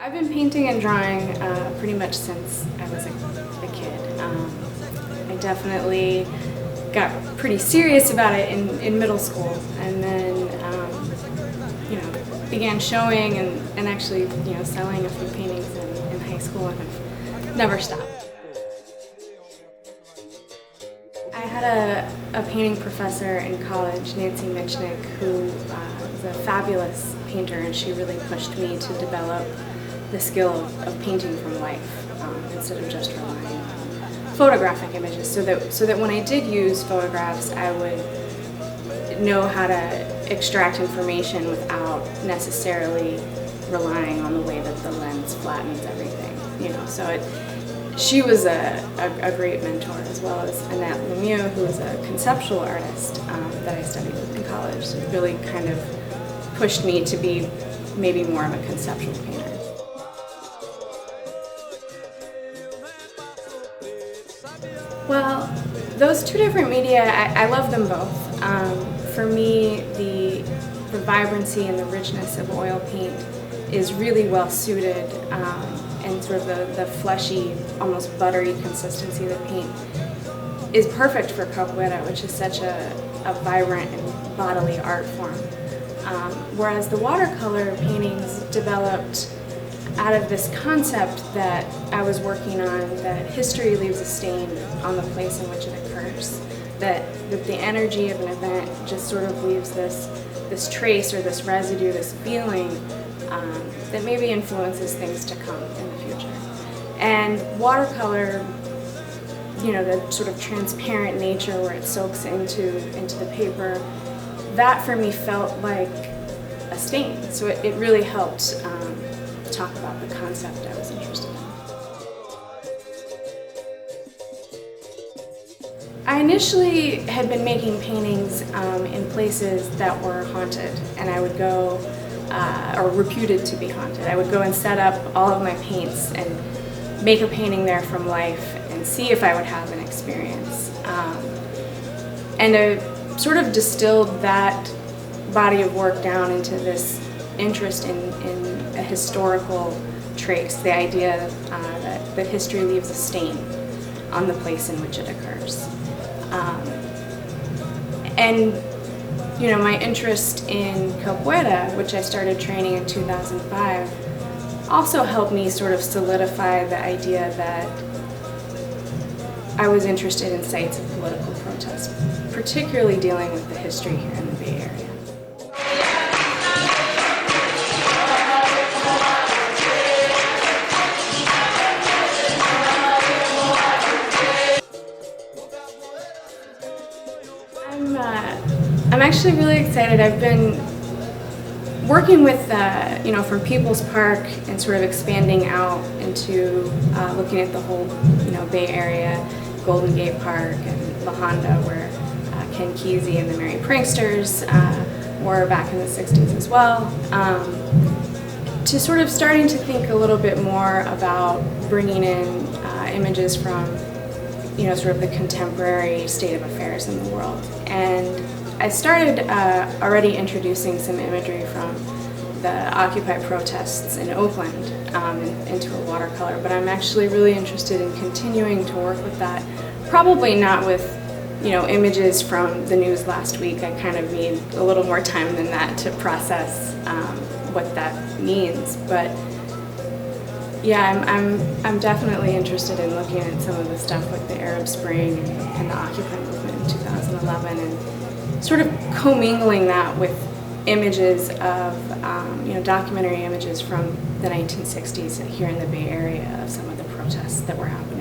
I've been painting and drawing pretty much since I was a kid. I definitely got pretty serious about it in middle school, and then began showing and actually selling a few paintings in high school, and have never stopped. I had a painting professor in college, Nancy Michnick, who was a fabulous painter, and she really pushed me to develop the skill of painting from life instead of just relying on photographic images, so that when I did use photographs, I would know how to extract information without necessarily relying on the way that the lens flattens everything. She was a great mentor, as well as Anna Ludwig, who was a conceptual artist that I studied with in college. So it really kind of pushed me to be maybe more of a conceptual painter. Well, those two different media, I love them both. For me, the vibrancy and the richness of oil paint is really well suited, and sort of the fleshy, almost buttery consistency of the paint is perfect for capoeira, which is such a vibrant and bodily art form. Whereas the watercolor paintings developed out of this concept that I was working on, that history leaves a stain on the place in which it occurs, that the energy of an event just sort of leaves this trace or this residue, this feeling that maybe influences things to come in the future. And watercolor, the sort of transparent nature where it soaks into the paper, that for me felt like a stain. So it really helped talk about the concept I was interested in. I initially had been making paintings in places that were haunted, and I would go, or reputed to be haunted. I would go and set up all of my paints and make a painting there from life and see if I would have an experience. And I sort of distilled that body of work down into this interest in a historical trace, the idea that history leaves a stain on the place in which it occurs. And my interest in capoeira, which I started training in 2005, also helped me sort of solidify the idea that I was interested in sites of political protest, particularly dealing with the history here in the Bay Area. I'm actually really excited. I've been working with, from People's Park and sort of expanding out into looking at the whole, Bay Area, Golden Gate Park and La Honda, where Ken Kesey and the Merry Pranksters were back in the 60s as well, to sort of starting to think a little bit more about bringing in images from sort of the contemporary state of affairs in the world. And I started already introducing some imagery from the Occupy protests in Oakland into a watercolor, but I'm actually really interested in continuing to work with that. Probably not with images from the news last week. I kind of need a little more time than that to process what that means, but yeah, I'm definitely interested in looking at some of the stuff like the Arab Spring and the Occupy movement in 2011, and sort of commingling that with images of documentary images from the 1960s here in the Bay Area of some of the protests that were happening.